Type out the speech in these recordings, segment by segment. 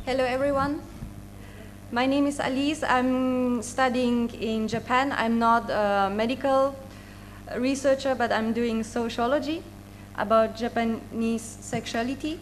Hello everyone. My name is Alice. I'm studying in Japan. I'm not a medical researcher, but I'm doing sociology about Japanese sexuality.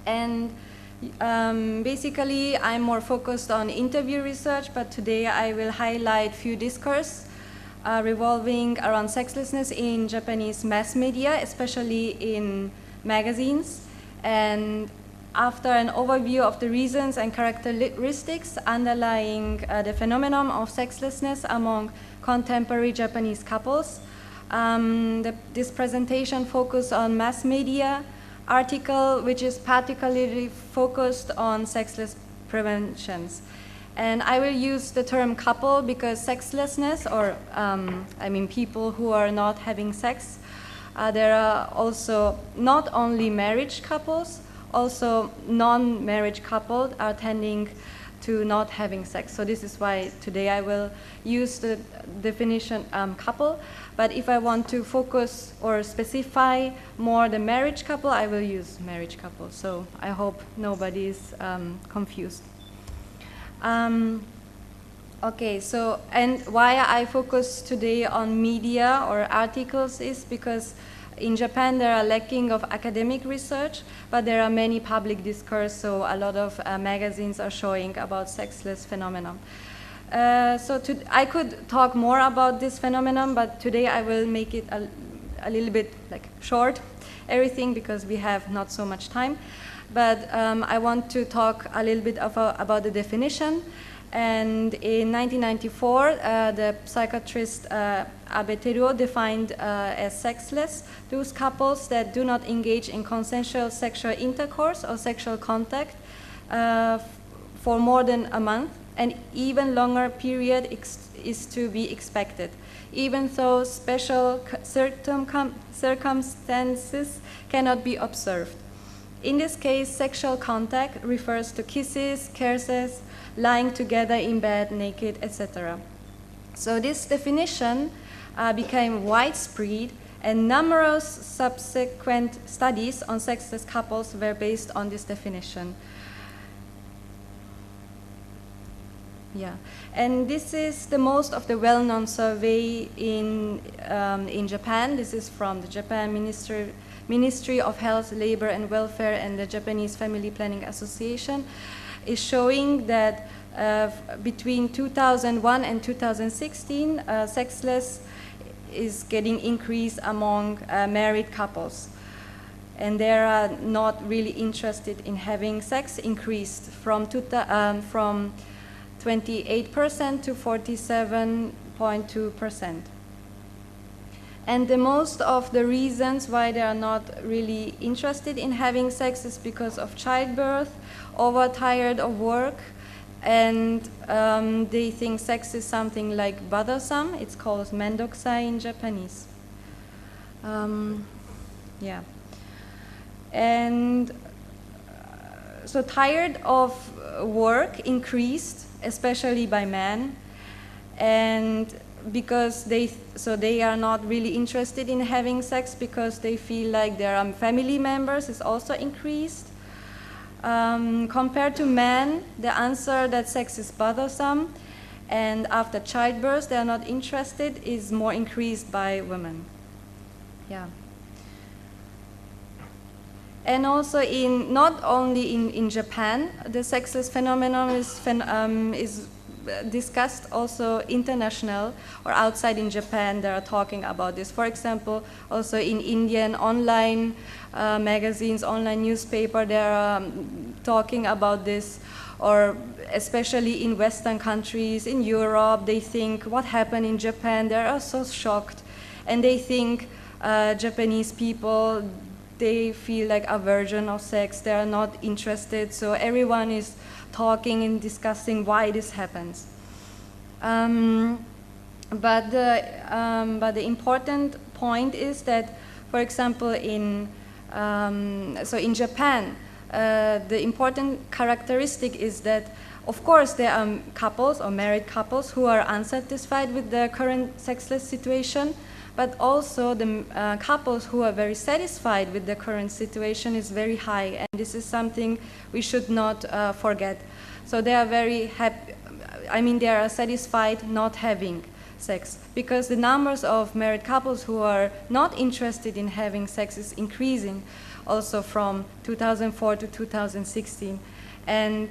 And basically, I'm more focused on interview research, but today I will highlight few discourse revolving around sexlessness in Japanese mass media, especially in magazines. And after an overview of the reasons and characteristics underlying the phenomenon of sexlessness among contemporary Japanese couples, this presentation focused on mass media article, which is particularly focused on sexless preventions. And I will use the term couple because sexlessness, or people who are not having sex, there are also not only marriage couples, also non-marriage couples are tending to not having sex. So this is why today I will use the definition couple. But if I want to focus or specify more the marriage couple, I will use marriage couple. So I hope nobody is confused. Okay, so and why I focus today on media or articles is because in Japan there are lacking of academic research, but there are many public discourse, so a lot of magazines are showing about sexless phenomenon. I could talk more about this phenomenon, but today I will make it a little bit short, everything, because we have not so much time. But I want to talk a little bit about the definition. And in 1994, the psychiatrist Abe Teruo defined as sexless those couples that do not engage in consensual sexual intercourse or sexual contact for more than a month, and even longer period is to be expected, even though special circumstances cannot be observed. In this case, sexual contact refers to kisses, caresses, lying together in bed, naked, etc. So this definition became widespread, and numerous subsequent studies on sexless couples were based on this definition. Yeah, and this is the most of the well-known survey in Japan. This is from the Japan Ministry of Health, Labor and Welfare and the Japanese Family Planning Association, is showing that between 2001 and 2016, sexless is getting increased among married couples. And they are not really interested in having sex, increased from 28% to 47.2%. And the most of the reasons why they are not really interested in having sex is because of childbirth, overtired of work, and they think sex is something like bothersome. It's called mendokusai in Japanese. Yeah. And so tired of work increased, especially by men, and because they are not really interested in having sex because they feel like their family members is also increased. Compared to men, the answer that sex is bothersome and after childbirth they are not interested is more increased by women. Yeah. And also not only in Japan, the sexless phenomenon is discussed also international or outside in Japan. They are talking about this. For example, also in Indian online magazines, online newspaper, they are talking about this. Or especially in Western countries, in Europe, they think what happened in Japan. They are so shocked, and they think Japanese people, they feel like aversion of sex. They are not interested. So everyone is talking and discussing why this happens. But the important point is that, for example, in Japan, the important characteristic is that, of course, there are couples or married couples who are unsatisfied with the current sexless situation, but also the couples who are very satisfied with the current situation is very high, and this is something we should not forget. So they are very happy, I mean they are satisfied not having sex, because the numbers of married couples who are not interested in having sex is increasing also from 2004 to 2016. And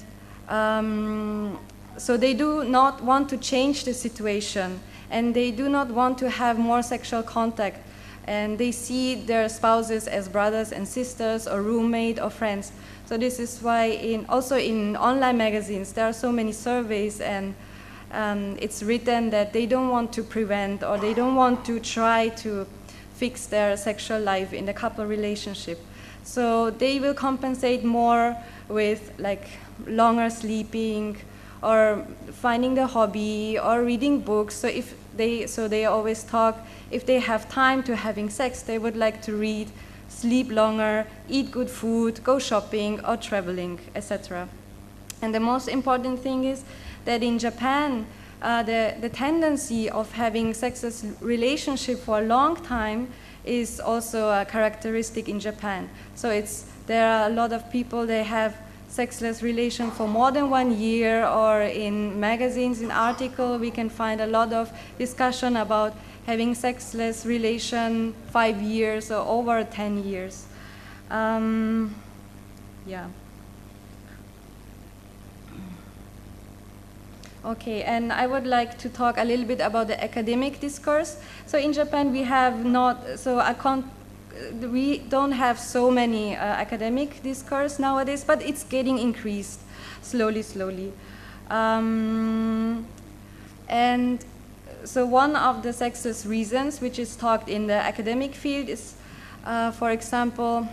so they do not want to change the situation, and they do not want to have more sexual contact, and they see their spouses as brothers and sisters or roommate or friends. So this is why also in online magazines there are so many surveys, and it's written that they don't want to prevent or they don't want to try to fix their sexual life in the couple relationship. So they will compensate more with like longer sleeping or finding the hobby or reading books. So they always talk, if they have time to having sex, they would like to read, sleep longer, eat good food, go shopping or traveling, etc. And the most important thing is that in Japan, the tendency of having sexless relationship for a long time is also a characteristic in Japan. So there are a lot of people, they have sexless relation for more than 1 year, or in magazines, in articles, we can find a lot of discussion about having sexless relation 5 years or over 10 years. Yeah. Okay, and I would like to talk a little bit about the academic discourse. So in Japan, we don't have so many academic discourse nowadays, but it's getting increased slowly. And so one of the sexist reasons which is talked in the academic field is, for example,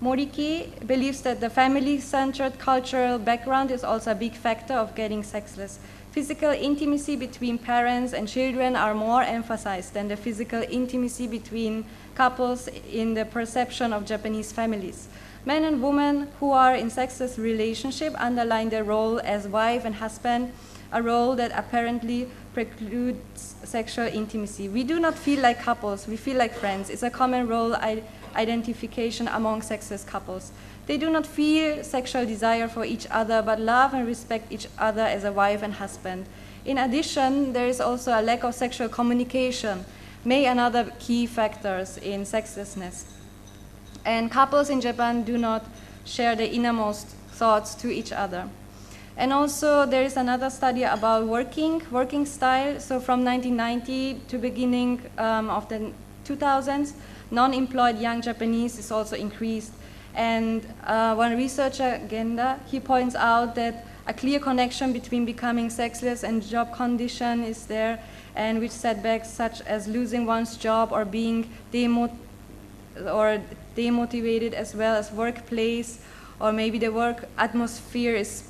Moriki believes that the family-centered cultural background is also a big factor of getting sexless. Physical intimacy between parents and children are more emphasized than the physical intimacy between couples in the perception of Japanese families. Men and women who are in sexless relationship underline their role as wife and husband, a role that apparently precludes sexual intimacy. We do not feel like couples, we feel like friends. It's a common role identification among sexless couples. They do not feel sexual desire for each other, but love and respect each other as a wife and husband. In addition, there is also a lack of sexual communication, may another key factors in sexlessness. And couples in Japan do not share their innermost thoughts to each other. And also there is another study about working style. So from 1990 to beginning of the 2000s, non-employed young Japanese is also increased. And one researcher, Genda, he points out that a clear connection between becoming sexless and job condition is there, and which setbacks such as losing one's job or being demotivated, as well as workplace, or maybe the work atmosphere is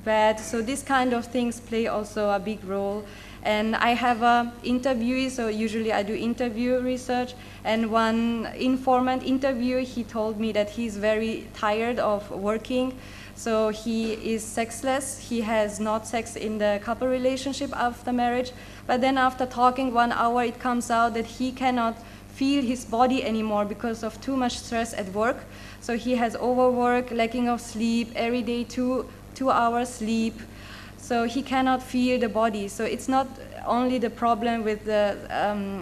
bad. So these kind of things play also a big role. And I have an interviewee, so usually I do interview research, and one informant interviewer, he told me that he's very tired of working, so he is sexless, he has not sex in the couple relationship after marriage, but then after talking 1 hour, it comes out that he cannot feel his body anymore because of too much stress at work. So he has overwork, lacking of sleep, every day two hours sleep. So he cannot feel the body. So it's not only the problem with the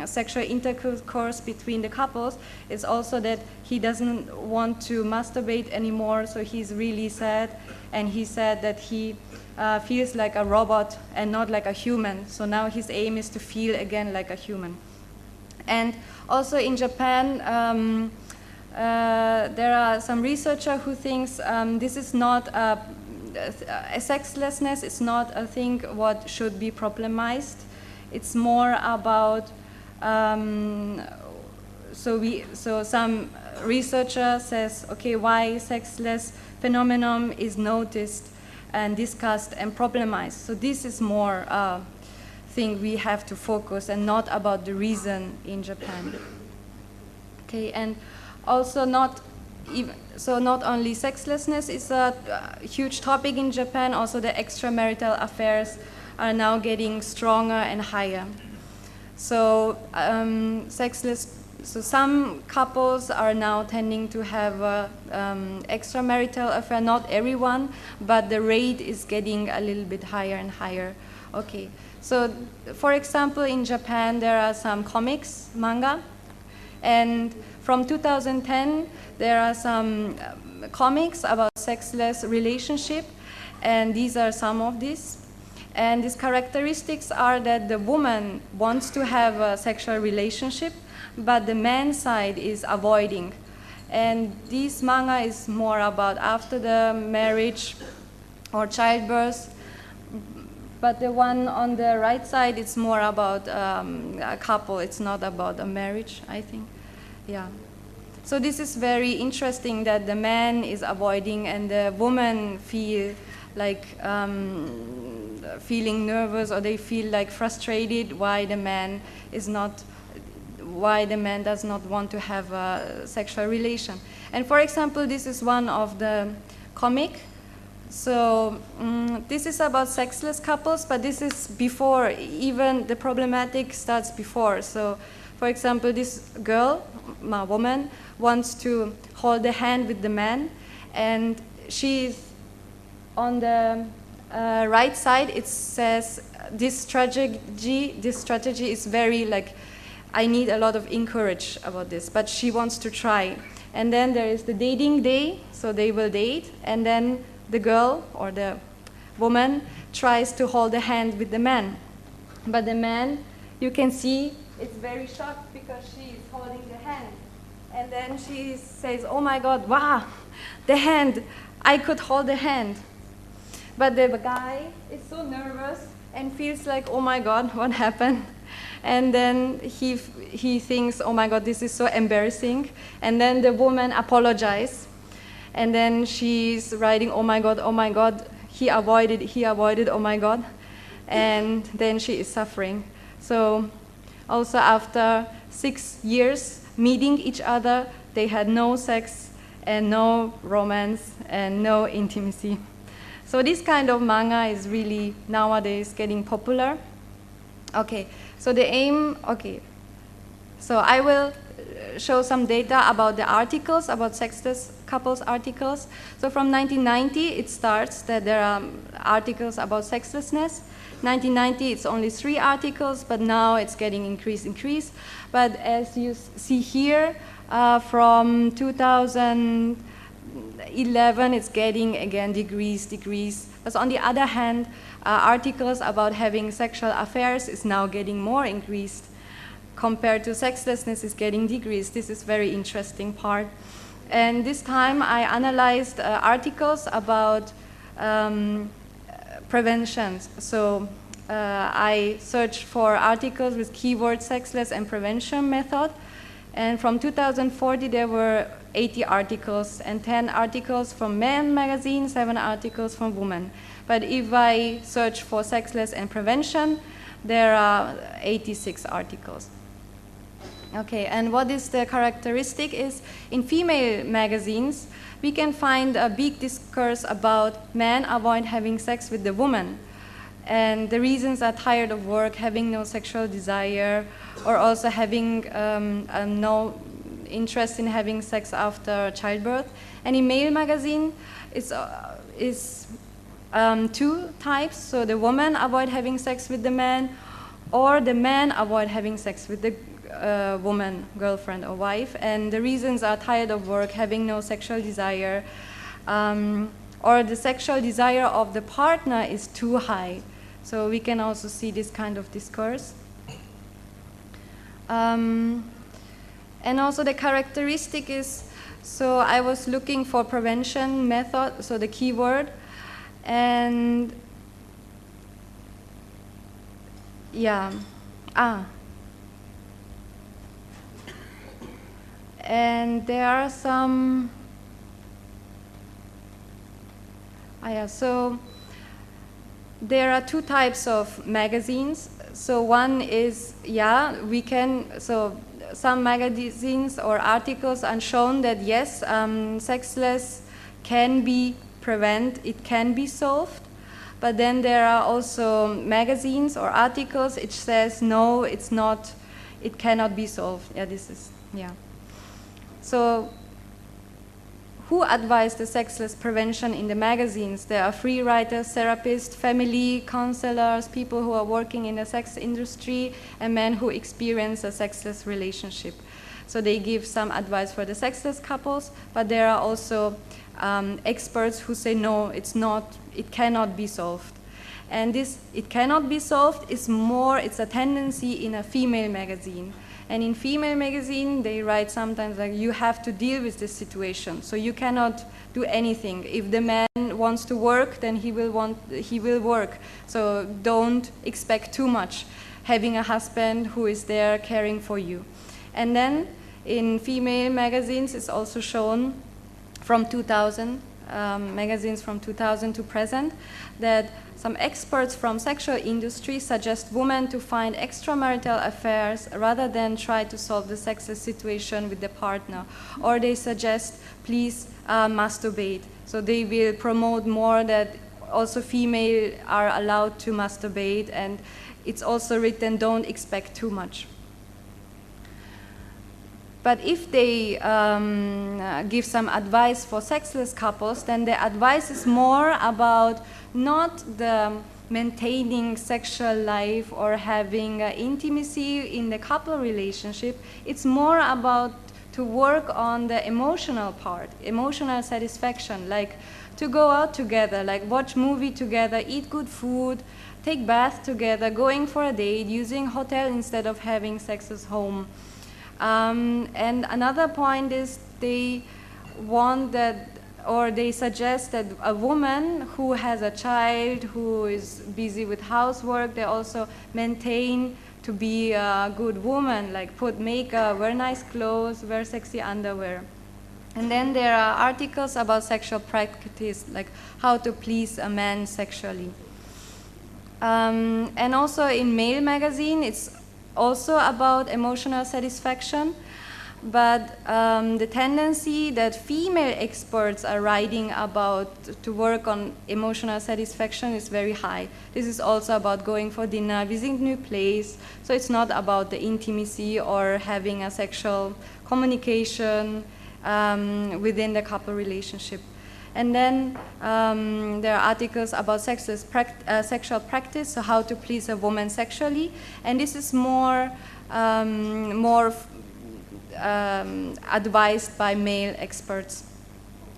sexual intercourse between the couples, it's also that he doesn't want to masturbate anymore, so he's really sad. And he said that he feels like a robot and not like a human. So now his aim is to feel again like a human. And also in Japan, there are some researchers who thinks this is not sexlessness is not a thing what should be problematized. It's more about so some researcher says, okay, why sexless phenomenon is noticed and discussed and problematized. So this is more thing we have to focus, and not about the reason in Japan. Okay, and also not only sexlessness is a huge topic in Japan, also the extramarital affairs are now getting stronger and higher. So sexless. So some couples are now tending to have a extramarital affair. Not everyone, but the rate is getting a little bit higher and higher. Okay. So, for example, in Japan there are some comics, manga, and from 2010 there are some comics about sexless relationship, and these are some of these. And these characteristics are that the woman wants to have a sexual relationship, but the man's side is avoiding. And this manga is more about after the marriage or childbirth, but the one on the right side, it's more about a couple. It's not about a marriage, I think. Yeah. So this is very interesting that the man is avoiding and the woman feel like feeling nervous, or they feel like frustrated why the man does not want to have a sexual relation. And for example, this is one of the comic. So this is about sexless couples, but this is before, even the problematic starts before. So for example, this girl, a woman, wants to hold the hand with the man, and she's on the right side. It says this strategy is very like, I need a lot of encourage about this, but she wants to try. And then there is the dating day, so they will date, and then the girl or the woman tries to hold the hand with the man. But the man, you can see, it's very shocked because she is holding the hand. And then she says, oh my God, wow, the hand, I could hold the hand. But the guy is so nervous and feels like, oh my God, what happened? And then he thinks, oh my God, this is so embarrassing. And then the woman apologizes. And then she's writing, oh my God, he avoided, oh my God. And then she is suffering. So also after 6 years meeting each other, they had no sex and no romance and no intimacy. So this kind of manga is really nowadays getting popular. Okay, so the aim, okay. So I will show some data about the articles, about sexless couples articles. So from 1990, it starts that there are articles about sexlessness. 1990, it's only 3 articles, but now it's getting increase. But as you see here, from 2011, it's getting again decrease. But on the other hand, articles about having sexual affairs is now getting more increased compared to sexlessness is getting decreased. This is very interesting part. And this time I analyzed articles about preventions. So I searched for articles with keyword sexless and prevention method. And from 2040 there were 80 articles and 10 articles from men magazine, 7 articles from women. But if I search for sexless and prevention, there are 86 articles. Okay, and what is the characteristic is in female magazines, we can find a big discourse about men avoid having sex with the woman. And the reasons are tired of work, having no sexual desire, or also having no interest in having sex after childbirth. And in male magazine, it's 2 types. So the woman avoid having sex with the man, or the man avoid having sex with the woman, girlfriend or wife. And the reasons are tired of work, having no sexual desire, or the sexual desire of the partner is too high. So we can also see this kind of discourse. And also the characteristic is, so I was looking for prevention method, so the keyword, and yeah, and there are some, so there are 2 types of magazines. So one is, so some magazines or articles are shown that yes, sexless can be prevented, it can be solved, But then there are also magazines or articles which says, no, it's not, it cannot be solved. Yeah, this is, yeah. So who advised the sexless prevention in the magazines? There are free writers, therapists, family counselors, people who are working in the sex industry, and men who experience a sexless relationship. So they give some advice for the sexless couples, but there are also experts who say, no, it's not, it cannot be solved. And this, it cannot be solved, is more, it's a tendency in a female magazine. And in female magazine, they write sometimes like, you have to deal with this situation. So you cannot do anything. If the man wants to work, then he will work. So don't expect too much, having a husband who is there caring for you. And then in female magazines, it's also shown from 2000, magazines from 2000 to present, that some experts from sexual industry suggest women to find extramarital affairs rather than try to solve the sexless situation with the partner. Or they suggest, please masturbate. So they will promote more that also female are allowed to masturbate, and it's also written, don't expect too much. But if they give some advice for sexless couples, then the advice is more about not the maintaining sexual life or having intimacy in the couple relationship. It's more about to work on the emotional part, emotional satisfaction, like to go out together, like watch movie together, eat good food, take bath together, going for a date, using hotel instead of having sex at home. And another point is they want that, or they suggest that a woman who has a child, who is busy with housework, they also maintain to be a good woman, like put makeup, wear nice clothes, wear sexy underwear. And then there are articles about sexual practice, like how to please a man sexually. And also in male magazine, it's also about emotional satisfaction, but the tendency that female experts are writing about to work on emotional satisfaction is very high. This is also about going for dinner, visiting a new place, so it's not about the intimacy or having a sexual communication within the couple relationship. And then there are articles about sexual practice, so how to please a woman sexually. And this is more advised by male experts.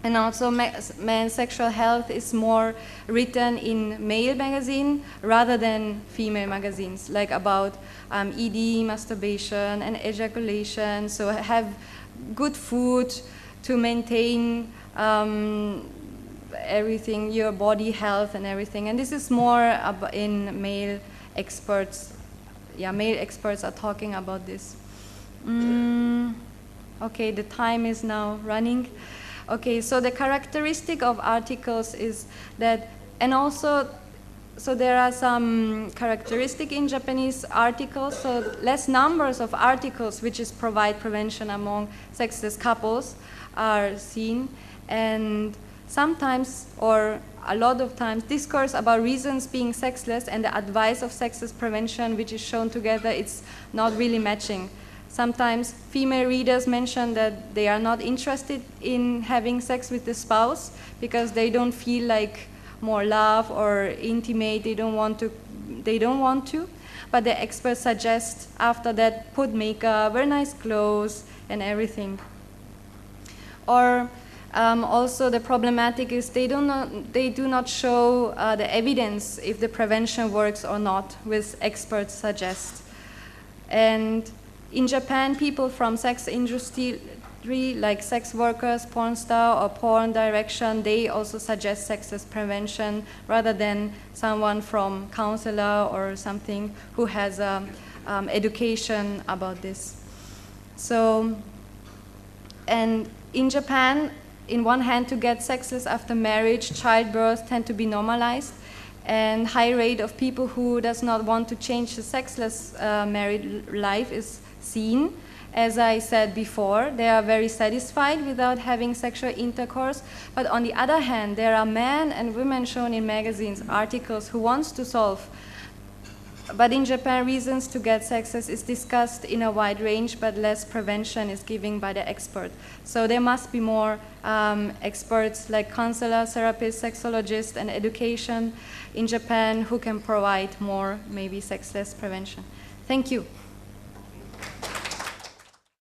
And also men's sexual health is more written in male magazine rather than female magazines, like about ED, masturbation, and ejaculation. So have good food to maintain everything, your body health and everything. And this is more in male experts. Yeah, male experts are talking about this. Okay, the time is now running. Okay, so the characteristic of articles is that, and also, so there are some characteristic in Japanese articles, so less numbers of articles which is provide prevention among sexless couples are seen, and sometimes, or a lot of times, discourse about reasons being sexless and the advice of sexless prevention which is shown together, it's not really matching. Sometimes female readers mention that they are not interested in having sex with the spouse because they don't feel like more love or intimate, they don't want to. But the experts suggest after that, put makeup, wear nice clothes and everything. Or also the problematic is they do not show the evidence if the prevention works or not, which experts suggest. And in Japan, people from sex industry, like sex workers, porn star, or porn direction, they also suggest sexless prevention rather than someone from counselor or something who has education about this. So, and in Japan, in one hand, to get sexless after marriage, childbirth tend to be normalized, and high rate of people who does not want to change the sexless married life is seen. As I said before, they are very satisfied without having sexual intercourse. But on the other hand, there are men and women shown in magazines, articles, who wants to solve. But in Japan, reasons to get sex is discussed in a wide range, but less prevention is given by the expert. So there must be more experts like counselors, therapists, sexologists, and education in Japan who can provide more, maybe sexless prevention. Thank you.